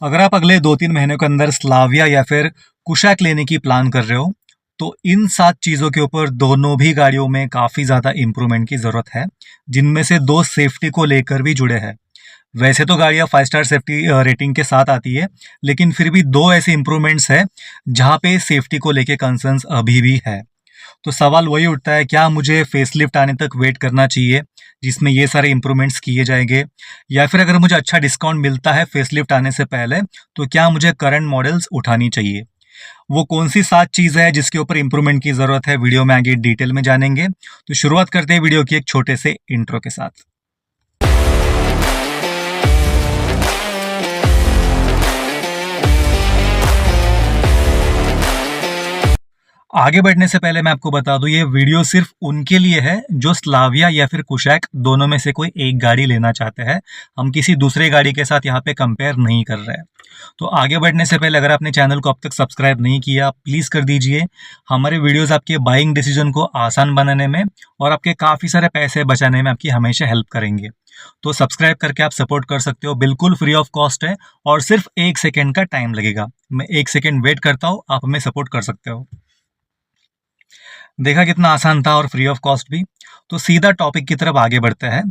अगर आप अगले 2-3 महीनों के अंदर स्लाविया या फिर कुशैक लेने की प्लान कर रहे हो, तो इन 7 चीज़ों के ऊपर दोनों भी गाड़ियों में काफ़ी ज़्यादा इम्प्रूवमेंट की ज़रूरत है, जिनमें से 2 सेफ्टी को लेकर भी जुड़े हैं। वैसे तो गाड़ियाँ 5 स्टार सेफ्टी रेटिंग के साथ आती है, लेकिन फिर भी 2 ऐसे इम्प्रूवमेंट्स हैं, जहाँ पे सेफ्टी को लेके कंसर्न्स अभी भी है। तो सवाल वही उठता है, क्या मुझे फेसलिफ्ट आने तक वेट करना चाहिए जिसमें ये सारे इंप्रूवमेंट्स किए जाएंगे, या फिर अगर मुझे अच्छा डिस्काउंट मिलता है फेसलिफ्ट आने से पहले, तो क्या मुझे करंट मॉडल्स उठानी चाहिए? वो कौन सी 7 चीज़ है जिसके ऊपर इंप्रूवमेंट की ज़रूरत है, वीडियो में आगे डिटेल में जानेंगे। तो शुरुआत करते हैं वीडियो की एक छोटे से इंट्रो के साथ। आगे बढ़ने से पहले मैं आपको बता दूं, ये वीडियो सिर्फ उनके लिए है जो स्लाविया या फिर कुशैक दोनों में से कोई एक गाड़ी लेना चाहते हैं। हम किसी दूसरे गाड़ी के साथ यहाँ पे कंपेयर नहीं कर रहे हैं। तो आगे बढ़ने से पहले अगर आपने चैनल को अब तक सब्सक्राइब नहीं किया, प्लीज़ कर दीजिए। हमारे वीडियोस आपके बाइंग डिसीजन को आसान बनाने में और आपके काफ़ी सारे पैसे बचाने में आपकी हमेशा हेल्प करेंगे। तो सब्सक्राइब करके आप सपोर्ट कर सकते हो, बिल्कुल फ्री ऑफ कॉस्ट है और सिर्फ 1 सेकेंड का टाइम लगेगा। मैं 1 सेकेंड वेट करता हूँ, आप हमें सपोर्ट कर सकते हो। देखा कितना आसान था और फ्री ऑफ कॉस्ट भी। तो सीधा टॉपिक की तरफ आगे बढ़ते हैं।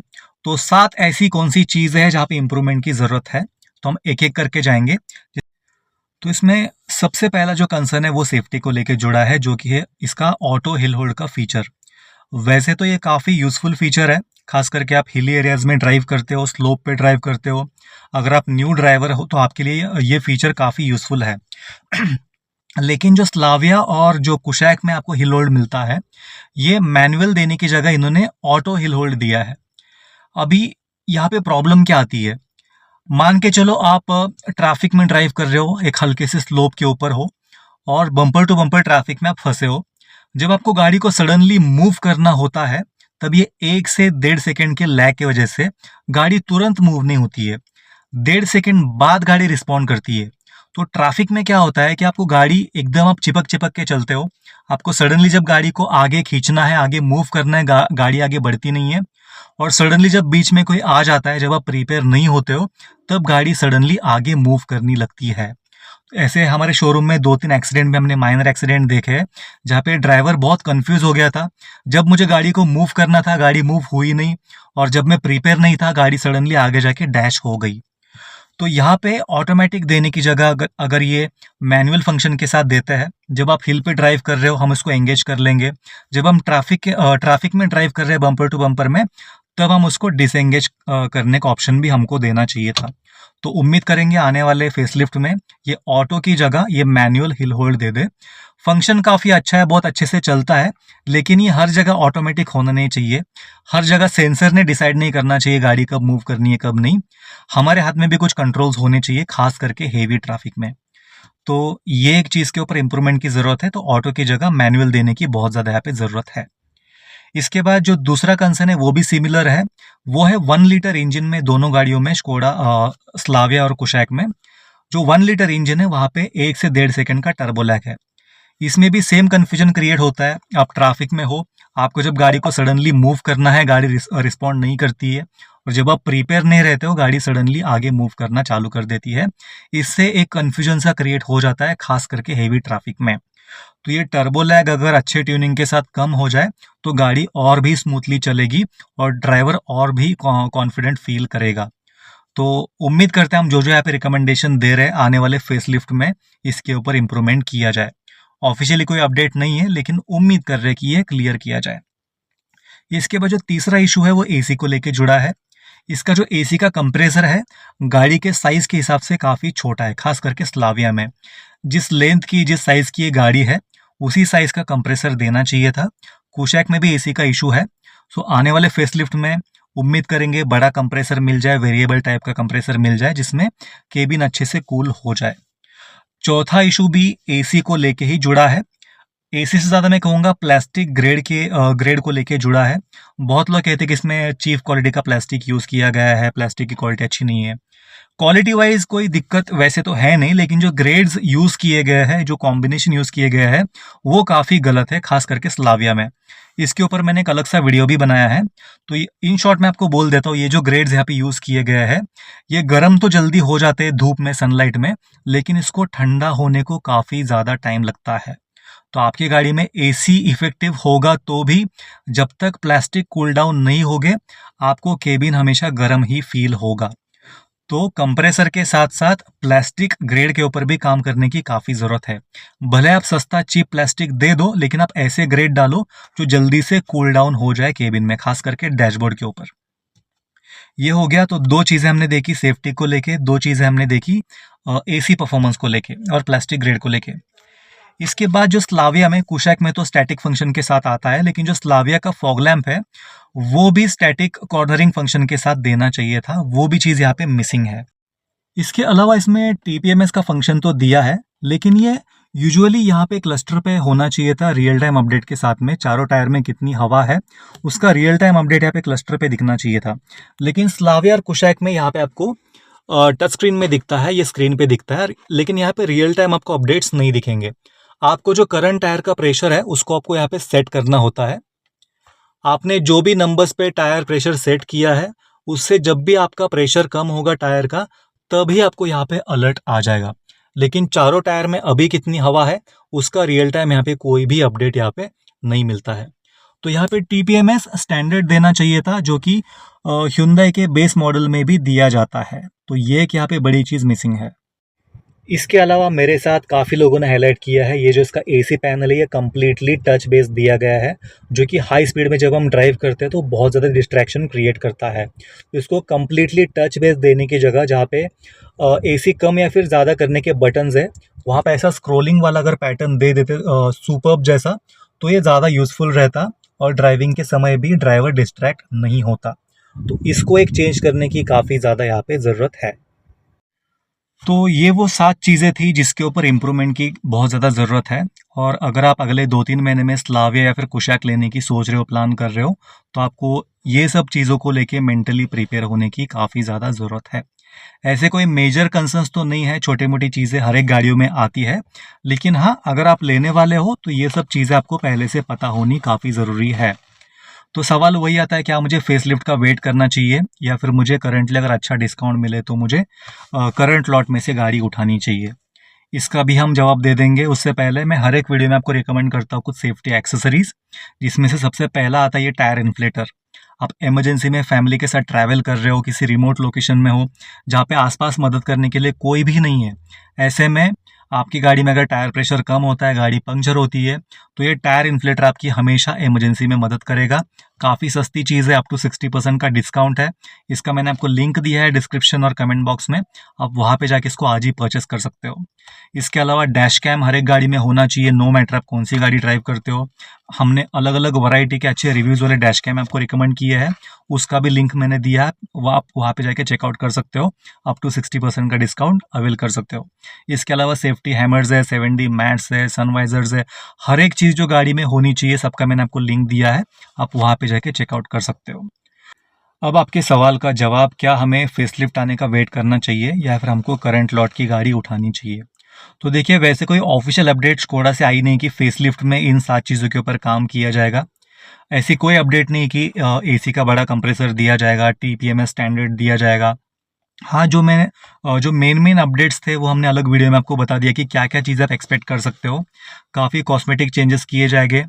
तो 7 ऐसी कौन सी चीज़ें हैं जहाँ पे इम्प्रूवमेंट की ज़रूरत है, तो हम एक एक करके जाएंगे। तो इसमें सबसे पहला जो कंसर्न है वो सेफ्टी को लेके जुड़ा है, जो कि है इसका ऑटो हिल होल्ड का फीचर। वैसे तो ये काफ़ी यूज़फुल फीचर है, खास करके आप हिली एरियाज़ में ड्राइव करते हो, स्लोप पे ड्राइव करते हो। अगर आप न्यू ड्राइवर हो तो आपके लिए ये फीचर काफ़ी यूज़फुल है। लेकिन जो स्लाविया और जो कुशैक में आपको हिल होल्ड मिलता है, ये मैनुअल देने की जगह इन्होंने ऑटो हिल होल्ड दिया है। अभी यहाँ पे प्रॉब्लम क्या आती है? मान के चलो आप ट्रैफिक में ड्राइव कर रहे हो, एक हल्के से स्लोप के ऊपर हो और बम्पर टू बम्पर ट्रैफिक में आप फंसे हो। जब आपको गाड़ी को सडनली मूव करना होता है, तब ये 1 से 1.5 सेकंड के लैग की वजह से गाड़ी तुरंत मूव नहीं होती है। 1.5 सेकंड बाद गाड़ी रिस्पॉन्ड करती है। तो ट्रैफिक में क्या होता है कि आपको गाड़ी एकदम आप चिपक चिपक के चलते हो। आपको सडनली जब गाड़ी को आगे खींचना है, आगे मूव करना है, गाड़ी आगे बढ़ती नहीं है। और सडनली जब बीच में कोई आ जाता है, जब आप प्रिपेयर नहीं होते हो, तब गाड़ी सडनली आगे मूव करने लगती है। ऐसे हमारे शोरूम में 2-3 एक्सीडेंट में हमने माइनर एक्सीडेंट देखे हैं, जहाँ पे ड्राइवर बहुत कंफ्यूज हो गया था। जब मुझे गाड़ी को मूव करना था, गाड़ी मूव हुई नहीं, और जब मैं प्रिपेयर नहीं था, गाड़ी सडनली आगे जाके डैश हो गई। तो यहाँ पे ऑटोमेटिक देने की जगह अगर अगर ये मैनुअल फंक्शन के साथ देता है, जब आप हिल पे ड्राइव कर रहे हो हम इसको एंगेज कर लेंगे। जब हम ट्रैफिक में ड्राइव कर रहे हैं बम्पर टू बम्पर में, तब हम उसको डिसएंगेज करने का ऑप्शन भी हमको देना चाहिए था। तो उम्मीद करेंगे आने वाले फेसलिफ्ट में ये ऑटो की जगह ये मैनुअल हिल होल्ड दे दे। फंक्शन काफ़ी अच्छा है, बहुत अच्छे से चलता है, लेकिन ये हर जगह ऑटोमेटिक होना नहीं चाहिए। हर जगह सेंसर ने डिसाइड नहीं करना चाहिए गाड़ी कब मूव करनी है कब नहीं। हमारे हाथ में भी कुछ कंट्रोल्स होने चाहिए, खास करके हेवी ट्रैफिक में। तो ये एक चीज़ के ऊपर इंप्रूवमेंट की ज़रूरत है, तो ऑटो की जगह मैनुअल देने की बहुत ज़्यादा यहाँ पे ज़रूरत है। इसके बाद जो दूसरा कंसर्न है वो भी सिमिलर है। वो है 1 लीटर इंजन में दोनों गाड़ियों में, स्कोडा स्लाविया और कुशैक में। जो 1 लीटर इंजन है वहाँ पे 1 से 1.5 सेकंड का टर्बो लैग है। इसमें भी सेम कन्फ्यूजन क्रिएट होता है। आप ट्रैफिक में हो, आपको जब गाड़ी को सडनली मूव करना है, गाड़ी रिस्पॉन्ड नहीं करती है, और जब आप प्रिपेयर नहीं रहते हो, गाड़ी सडनली आगे मूव करना चालू कर देती है। इससे एक कन्फ्यूजन सा क्रिएट हो जाता है, खास करके हेवी ट्रैफिक में। तो ये टर्बो लैग अगर अच्छे ट्यूनिंग के साथ कम हो जाए, तो गाड़ी और भी स्मूथली चलेगी और ड्राइवर और भी कॉन्फिडेंट फील करेगा। तो उम्मीद करते हैं हम जो जो यहाँ पे रिकमेंडेशन दे रहे हैं, आने वाले फेसलिफ्ट में इसके ऊपर इम्प्रूवमेंट किया जाए। ऑफिशियली कोई अपडेट नहीं है, लेकिन उम्मीद कर रहे हैं कि ये क्लियर किया जाए। इसके बाद जो तीसरा इशू है वो एसी को लेके जुड़ा है। इसका जो एसी का कंप्रेसर है, गाड़ी के साइज के हिसाब से काफ़ी छोटा है, खास करके स्लाविया में। जिस लेंथ की, जिस साइज की ये गाड़ी है, उसी साइज का कंप्रेसर देना चाहिए था। कुशैक में भी एसी का इशू है। सो आने वाले फेसलिफ्ट में उम्मीद करेंगे बड़ा कंप्रेसर मिल जाए, वेरिएबल टाइप का कंप्रेसर मिल जाए, जिसमें केबिन अच्छे से कूल हो जाए। चौथा इशू भी एसी को लेके ही जुड़ा है। एसी से ज़्यादा मैं कहूँगा प्लास्टिक ग्रेड को लेके जुड़ा है। बहुत लोग कहते हैं कि इसमें चीप क्वालिटी का प्लास्टिक यूज़ किया गया है, प्लास्टिक की क्वालिटी अच्छी नहीं है। क्वालिटी वाइज कोई दिक्कत वैसे तो है नहीं, लेकिन जो ग्रेड्स यूज़ किए गए हैं, जो कॉम्बिनेशन यूज़ किए गए हैं, वो काफ़ी गलत है, खास करके स्लाविया में। इसके ऊपर मैंने एक अलग सा वीडियो भी बनाया है। तो इन शॉर्ट मैं आपको बोल देता हूँ, ये जो ग्रेड्स यहाँ पे यूज़ किए गए हैं, ये गर्म तो जल्दी हो जाते हैं धूप में, सनलाइट में, लेकिन इसको ठंडा होने को काफ़ी ज़्यादा टाइम लगता है। तो आपकी गाड़ी में एसी इफेक्टिव होगा तो भी जब तक प्लास्टिक कूल डाउन नहीं होगे, आपको केबिन हमेशा गर्म ही फील होगा। तो कंप्रेसर के साथ साथ प्लास्टिक ग्रेड के ऊपर भी काम करने की काफ़ी ज़रूरत है। भले आप सस्ता चीप प्लास्टिक दे दो, लेकिन आप ऐसे ग्रेड डालो जो जल्दी से कूल डाउन हो जाए केबिन में, खास करके डैशबोर्ड के ऊपर। ये हो गया। तो दो चीज़ें हमने देखी सेफ्टी को लेके, दो चीज़ें हमने देखी एसी परफॉर्मेंस को लेके और प्लास्टिक ग्रेड को लेके। इसके बाद जो स्लाविया में, कुशैक में तो स्टैटिक फंक्शन के साथ आता है, लेकिन जो स्लाविया का फॉग लैंप है वो भी स्टैटिक कॉर्नरिंग फंक्शन के साथ देना चाहिए था, वो भी चीज़ यहाँ पे मिसिंग है। इसके अलावा इसमें टीपीएमएस का फंक्शन तो दिया है, लेकिन ये यूजुअली यहाँ पे क्लस्टर पे होना चाहिए था रियल टाइम अपडेट के साथ में। चारों टायर में कितनी हवा है उसका रियल टाइम अपडेट यहाँ पे क्लस्टर पे दिखना चाहिए था, लेकिन स्लाविया और कुशैक में यहाँ पे आपको टच स्क्रीन में दिखता है, ये स्क्रीन पे दिखता है, लेकिन यहाँ पे रियल टाइम आपको अपडेट्स नहीं दिखेंगे। आपको जो करंट टायर का प्रेशर है उसको आपको यहाँ पे सेट करना होता है। आपने जो भी नंबर्स पे टायर प्रेशर सेट किया है, उससे जब भी आपका प्रेशर कम होगा टायर का, तभी आपको यहाँ पे अलर्ट आ जाएगा। लेकिन चारों टायर में अभी कितनी हवा है उसका रियल टाइम यहाँ पे कोई भी अपडेट यहाँ पे नहीं मिलता है। तो यहाँ पे टीपीएमएस स्टैंडर्ड देना चाहिए था, जो कि Hyundai के बेस मॉडल में भी दिया जाता है। तो ये एक यहाँ पे बड़ी चीज़ मिसिंग है। इसके अलावा मेरे साथ काफ़ी लोगों ने हाईलाइट किया है, ये जो इसका एसी पैनल है ये कम्प्लीटली टच बेस दिया गया है, जो कि हाई स्पीड में जब हम ड्राइव करते हैं तो बहुत ज़्यादा डिस्ट्रैक्शन क्रिएट करता है। तो इसको कम्प्लीटली टच बेस देने की जगह, जहाँ पे एसी कम या फिर ज़्यादा करने के बटन्स है, वहाँ पे ऐसा स्क्रोलिंग वाला अगर पैटर्न दे देते सुपर्ब जैसा, तो ये ज़्यादा यूज़फुल रहता और ड्राइविंग के समय भी ड्राइवर डिस्ट्रैक्ट नहीं होता। तो इसको एक चेंज करने की काफ़ी ज़्यादा यहाँ पे ज़रूरत है। तो ये वो 7 चीज़ें थी जिसके ऊपर इम्प्रूवमेंट की बहुत ज़्यादा ज़रूरत है। और अगर आप अगले 2-3 महीने में स्लाविया या फिर कुशैक लेने की सोच रहे हो, प्लान कर रहे हो, तो आपको ये सब चीज़ों को लेके मेंटली प्रिपेयर होने की काफ़ी ज़्यादा ज़रूरत है। ऐसे कोई मेजर कंसर्न्स तो नहीं है, छोटी-मोटी चीज़ें हर एक गाड़ियों में आती है। लेकिन हाँ, अगर आप लेने वाले हो तो ये सब चीज़ें आपको पहले से पता होनी काफ़ी ज़रूरी है। तो सवाल वही आता है, क्या मुझे फेसलिफ्ट का वेट करना चाहिए या फिर मुझे करंटली अगर अच्छा डिस्काउंट मिले तो मुझे करंट लॉट में से गाड़ी उठानी चाहिए? इसका भी हम जवाब दे देंगे। उससे पहले मैं हर एक वीडियो में आपको रिकमेंड करता हूँ कुछ सेफ्टी एक्सेसरीज, जिसमें से सबसे पहला आता है ये टायर इन्फ्लेटर। आप इमरजेंसी में फैमिली के साथ ट्रैवल कर रहे हो, किसी रिमोट लोकेशन में हो जहाँ पे आसपास मदद करने के लिए कोई भी नहीं है, ऐसे में आपकी गाड़ी में अगर टायर प्रेशर कम होता है, गाड़ी पंक्चर होती है, तो ये टायर इन्फ्लेटर आपकी हमेशा इमरजेंसी में मदद करेगा। काफ़ी सस्ती चीज़ है, अप टू 60% का डिस्काउंट है। इसका मैंने आपको लिंक दिया है डिस्क्रिप्शन और कमेंट बॉक्स में, आप वहाँ पे जाके इसको आज ही परचेस कर सकते हो। इसके अलावा डैश कैम हर एक गाड़ी में होना चाहिए, नो मैटर आप कौन सी गाड़ी ड्राइव करते हो। हमने अलग अलग वैरायटी के अच्छे रिव्यूज़ वाले डैश कैम आपको रिकमेंड किए हैं, उसका भी लिंक मैंने दिया है, वो आप वहाँ पे जाके चेकआउट कर सकते हो, अप टू 60% का डिस्काउंट अवेल कर सकते हो। इसके अलावा सेफ्टी हैमर्स है, 7D मैट्स है, सनवाइजर्स है, हर एक चीज़ जो गाड़ी में होनी चाहिए सबका मैंने आपको लिंक दिया है, आप वहाँ पे जाके चेकआउट कर सकते हो। अब आपके सवाल का जवाब, क्या हमें फेसलिफ्ट आने का वेट करना चाहिए या फिर हमको करंट लॉट की गाड़ी उठानी चाहिए? तो देखिए, वैसे कोई ऑफिशियल अपडेट स्कोडा से आई नहीं कि फेसलिफ्ट में इन 7 चीज़ों के ऊपर काम किया जाएगा। ऐसी कोई अपडेट नहीं कि एसी का बड़ा कंप्रेसर दिया जाएगा, टीपीएमएस स्टैंडर्ड दिया जाएगा। हाँ, जो मेन अपडेट्स थे वो हमने अलग वीडियो में आपको बता दिया कि क्या-क्या चीज़ आप एक्सपेक्ट कर सकते हो। काफ़ी कॉस्मेटिक चेंजेस किए जाएँगे,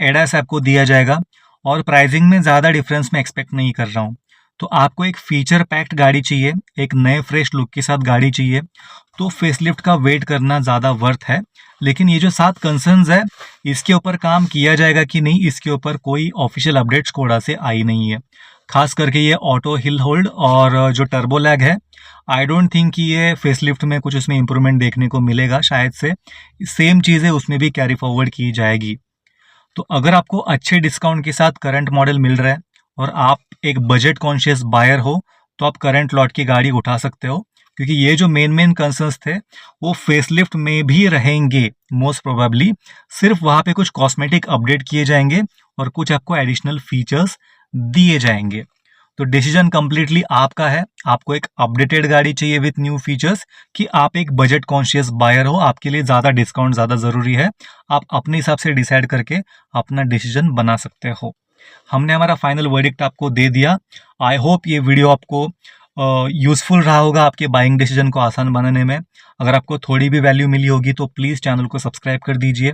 एडास आपको दिया जाएगा, और प्राइसिंग में ज़्यादा डिफरेंस मैं एक्सपेक्ट नहीं कर रहा हूँ। तो आपको एक फीचर पैक्ड गाड़ी चाहिए, एक नए फ्रेश लुक के साथ गाड़ी चाहिए, तो फेसलिफ्ट का वेट करना ज़्यादा वर्थ है। लेकिन ये जो 7 कंसर्न्स है, इसके ऊपर काम किया जाएगा कि नहीं, इसके ऊपर कोई ऑफिशियल अपडेट स्कोडा से आई नहीं है। खास करके ये ऑटो हिल होल्ड और जो टर्बो लैग है, आई डोंट थिंक कि ये फेसलिफ्ट में कुछ उसमें इंप्रूवमेंट देखने को मिलेगा। शायद से सेम चीज़ें उसमें भी कैरी फॉरवर्ड की जाएगी। तो अगर आपको अच्छे डिस्काउंट के साथ करंट मॉडल मिल रहा है और आप एक बजट कॉन्शियस बायर हो, तो आप करंट लॉट की गाड़ी उठा सकते हो, क्योंकि ये जो मेन कंसर्न्स थे वो फेसलिफ्ट में भी रहेंगे मोस्ट प्रोबेबली। सिर्फ वहाँ पे कुछ कॉस्मेटिक अपडेट किए जाएंगे और कुछ आपको एडिशनल फीचर्स दिए जाएंगे। तो डिसीजन कंप्लीटली आपका है। आपको एक अपडेटेड गाड़ी चाहिए विथ न्यू फीचर्स, कि आप एक बजट कॉन्शियस बायर हो, आपके लिए ज़्यादा डिस्काउंट ज़्यादा ज़रूरी है। आप अपने हिसाब से डिसाइड करके अपना डिसीजन बना सकते हो। हमने हमारा फाइनल वर्डिक्ट आपको दे दिया। आई होप ये वीडियो आपको यूज़फुल रहा होगा आपके बाइंग डिसीजन को आसान बनाने में। अगर आपको थोड़ी भी वैल्यू मिली होगी तो प्लीज़ चैनल को सब्सक्राइब कर दीजिए,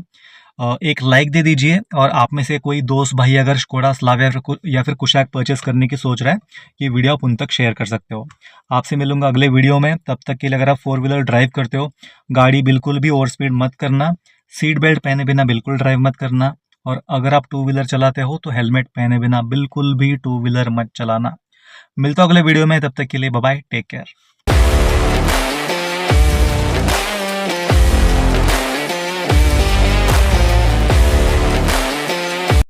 एक लाइक दे दीजिए, और आप में से कोई दोस्त भाई अगर स्कोडा स्लाविया या फिर कुशाक परचेस करने की सोच रहा है, ये वीडियो आप उन तक शेयर कर सकते हो। आपसे मिलूंगा अगले वीडियो में। तब तक के लिए अगर आप 4 व्हीलर ड्राइव करते हो, गाड़ी बिल्कुल भी ओवर स्पीड मत करना, सीट बेल्ट पहने बिना बिल्कुल ड्राइव मत करना, और अगर आप 2 व्हीलर चलाते हो तो हेलमेट पहने बिना बिल्कुल भी 2 व्हीलर मत चलाना। मिलता हूं अगले वीडियो में, तब तक के लिए बाय बाय, टेक केयर।